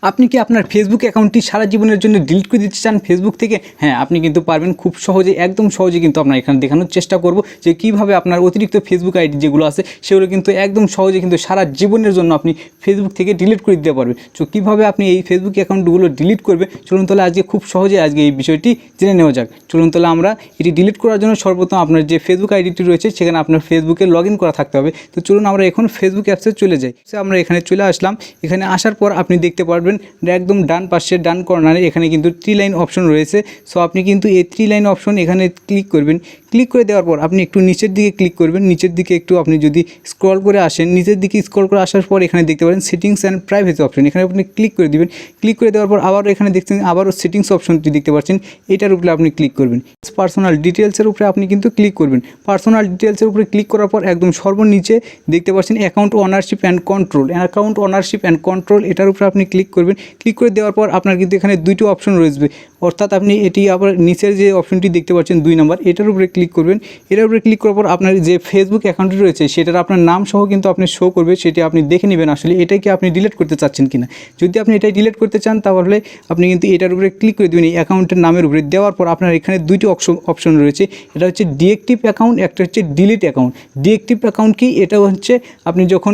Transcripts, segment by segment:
আপনি কি আপনার ফেসবুক অ্যাকাউন্টটি সারা জীবনের জন্য ডিলিট করে দিতে চান ফেসবুক থেকে? হ্যাঁ, আপনি কিন্তু পারবেন খুব সহজে, একদম সহজে কিন্তু আপনার এখানে দেখানোর চেষ্টা করব যে কীভাবে আপনার অতিরিক্ত ফেসবুক আইডি যেগুলো আছে সেগুলো কিন্তু একদম সহজে কিন্তু সারা জীবনের জন্য আপনি ফেসবুক থেকে ডিলিট করে দিতে পারবেন। তো কীভাবে আপনি এই ফেসবুক অ্যাকাউন্টগুলো ডিলিট করবেন, চলুন তাহলে আজকে খুব সহজে আজকে এই বিষয়টি জেনে নেওয়া যাক। চলুন তাহলে আমরা এটি ডিলিট করার জন্য সর্বপ্রথম আপনার যে ফেসবুক আইডিটি রয়েছে সেখানে আপনার ফেসবুকে লগ ইন করা থাকতে হবে। তো চলুন আমরা এখন ফেসবুক অ্যাপসে চলে যাই। আমরা এখানে চলে আসলাম। এখানে আসার পর আপনি দেখতে পারবেন একদম ডান পাশে ডান কর্নারে এখানে কিন্তু 3 লাইন অপশন রয়েছে। সো আপনি কিন্তু এই 3 লাইন অপশন এখানে ক্লিক করবেন। ক্লিক করে দেওয়ার পর আপনি একটু নিচের দিকে ক্লিক করবেন। নিচের দিকে একটু আপনি যদি স্ক্রল করে আসেন, নিচের দিকে স্ক্রল করে আসার পর এখানে দেখতে পারেন সেটিংস অ্যান্ড প্রাইভেসি অপশন, এখানে আপনি ক্লিক করে দিবেন। ক্লিক করে দেওয়ার পর আবারও এখানে দেখছেন আবারও সেটিংস অপশনটি দেখতে পাচ্ছেন, এটার উপরে আপনি ক্লিক করবেন। পার্সোনাল ডিটেলসের উপরে আপনি কিন্তু ক্লিক করবেন। পার্সোনাল ডিটেলসের উপরে ক্লিক করার পর একদম সর্বনিচে দেখতে পাচ্ছেন account ownership and control, account ownership and control, এটার উপরে আপনি ক্লিক করবেন। ক্লিক করে দেওয়ার পর আপনার কিন্তু এখানে দুইটি অপশন রয়েছে, অর্থাৎ আপনি এটি আবার নিচের যে অপশনটি দেখতে পাচ্ছেন 2 নম্বর, এটার উপরে ক্লিক করবেন। এটার উপরে ক্লিক করার পর আপনার যে ফেসবুক অ্যাকাউন্টটি রয়েছে সেটার আপনার নাম সহ কিন্তু আপনি শো করবে, সেটি আপনি দেখে নেবেন আসলে এটাকে আপনি ডিলিট করতে চাচ্ছেন কিনা। যদি আপনি এটাই ডিলিট করতে চান তাহলে আপনি কিন্তু এটার উপরে ক্লিক করে দেবেন। এই অ্যাকাউন্টের নামের উপরে দেওয়ার পর আপনার এখানে দুইটি অপশন রয়েছে, এটা হচ্ছে ডিএক্টিভ অ্যাকাউন্ট, একটা হচ্ছে ডিলিট অ্যাকাউন্ট। ডিএক্টিভ অ্যাকাউন্ট কি? এটা হচ্ছে আপনি যখন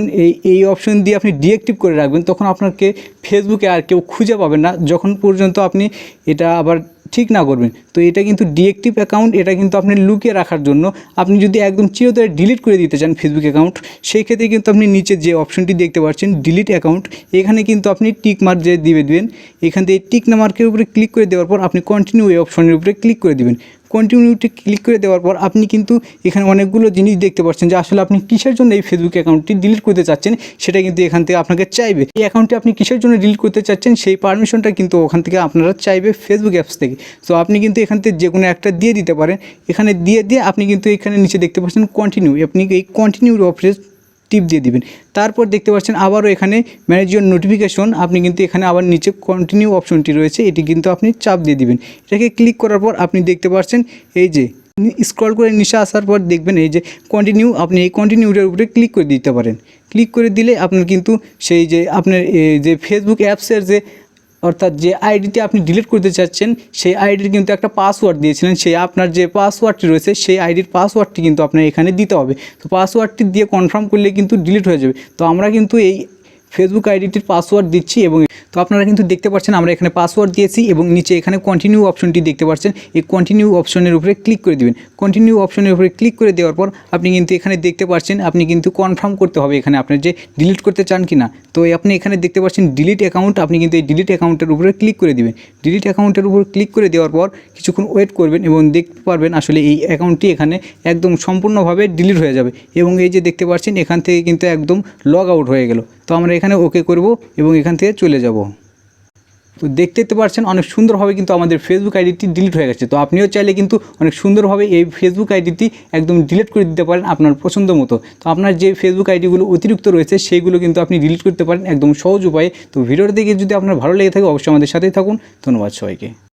এই অপশন দিয়ে আপনি ডিএক্টিভ করে রাখবেন তখন আপনাকে ফেসবুকে আর কেউ খুঁজে পাবেন না যখন পর্যন্ত আপনি এটা আবার ঠিক না করবেন। তো এটা কিন্তু ডিএক্টিভ অ্যাকাউন্ট, এটা কিন্তু আপনি লুকিয়ে রাখার জন্য। আপনি যদি একদম চিরতরে ডিলিট করে দিতে চান ফেসবুক অ্যাকাউন্ট, সেই ক্ষেত্রে কিন্তু আপনি নিচে যে অপশনটি দেখতে পাচ্ছেন ডিলিট অ্যাকাউন্ট, এখানে কিন্তু আপনি টিক মার্ক যে দিবেন, এখান থেকে টিক মার্কের উপরে ক্লিক করে দেওয়ার পর আপনি কন্টিনিউ এই অপশনের উপরে ক্লিক করে দিবেন। কন্টিনিউটি ক্লিক করে দেওয়ার পর আপনি কিন্তু এখানে অনেকগুলো জিনিস দেখতে পাচ্ছেন যে আসলে আপনি কিসের জন্য এই ফেসবুক অ্যাকাউন্টটি ডিলিট করতে চাচ্ছেন সেটা কিন্তু এখান থেকে আপনাকে চাইবে। এই অ্যাকাউন্টটি আপনি কিসের জন্য ডিলিট করতে চাচ্ছেন সেই পারমিশনটা কিন্তু ওখান থেকে আপনারা চাইবে ফেসবুক অ্যাপস থেকে। সো আপনি কিন্তু এখান থেকে যে কোনো একটা দিয়ে দিতে পারেন। এখানে দিয়ে আপনি কিন্তু এখানে নিচে দেখতে পাচ্ছেন কন্টিনিউ, আপনি এই কন্টিনিউর অপশনে টিপ দিয়ে দিবেন। তারপর দেখতে পাচ্ছেন আবারও এখানে ম্যানেজ ইওর নোটিফিকেশন, আপনি কিন্তু এখানে আবার নিচে কন্টিনিউ অপশনটি রয়েছে, এটি কিন্তু আপনি চাপ দিয়ে দিবেন। এটাকে ক্লিক করার পর আপনি দেখতে পাচ্ছেন এই যে স্ক্রল করে নিচে আসার পর দেখবেন এই যে কন্টিনিউ, আপনি এই কন্টিনিউটার উপরে ক্লিক করে দিতে পারেন। ক্লিক করে দিলে আপনার কিন্তু সেই যে আপনার যে ফেসবুক অ্যাপসের যে অর্থাৎ যে আইডিটি আপনি ডিলিট করতে চাচ্ছেন সেই আইডির কিন্তু একটা পাসওয়ার্ড দিয়েছিলেন, সেই আপনার যে পাসওয়ার্ডটি রয়েছে সেই আইডির পাসওয়ার্ডটি কিন্তু আপনার এখানে দিতে হবে। তো পাসওয়ার্ডটি দিয়ে কনফার্ম করলে কিন্তু ডিলিট হয়ে যাবে। তো আমরা কিন্তু এই ফেসবুক আইডিটির পাসওয়ার্ড দিচ্ছি এবং তো আপনারা কিন্তু দেখতে পাচ্ছেন আমরা এখানে পাসওয়ার্ড দিয়েছি এবং নিচে এখানে কন্টিনিউ অপশনটি দেখতে পাচ্ছেন, এই কন্টিনিউ অপশনের উপরে ক্লিক করে দিবেন। কন্টিনিউ অপশনের উপরে ক্লিক করে দেওয়ার পর আপনি কিন্তু এখানে দেখতে পাচ্ছেন আপনি কিন্তু কনফার্ম করতে হবে এখানে আপনার যে ডিলিট করতে চান কিনা। তো আপনি এখানে দেখতে পাচ্ছেন ডিলিট অ্যাকাউন্ট, আপনি কিন্তু এই ডিলিট অ্যাকাউন্টের উপরে ক্লিক করে দিবেন। ডিলিট অ্যাকাউন্টের উপর ক্লিক করে দেওয়ার পর কিছুক্ষণ ওয়েট করবেন এবং দেখতে পারবেন আসলে এই অ্যাকাউন্টটি এখানে একদম সম্পূর্ণভাবে ডিলিট হয়ে যাবে এবং এই যে দেখতে পাচ্ছেন এখান থেকে কিন্তু একদম লগ আউট হয়ে গেল। তো আমরা এখানে ওকে করব এবং এখান থেকে চলে যাব। তো দেখতে পাচ্ছেন অনেক সুন্দরভাবে কিন্তু আমাদের ফেসবুক আইডিটি ডিলিট হয়ে গেছে। তো আপনিও চাইলে কিন্তু অনেক সুন্দরভাবে এই ফেসবুক আইডিটি একদম ডিলিট করে দিতে পারেন আপনার পছন্দ মতো। তো আপনার যে ফেসবুক আইডিগুলো অতিরিক্ত রয়েছে সেইগুলো কিন্তু আপনি ডিলিট করতে পারেন একদম সহজ উপায়ে। তো ভিডিওটা দেখে যদি আপনার ভালো লেগে থাকে অবশ্যই আমাদের সাথেই থাকুন। ধন্যবাদ সবাইকে।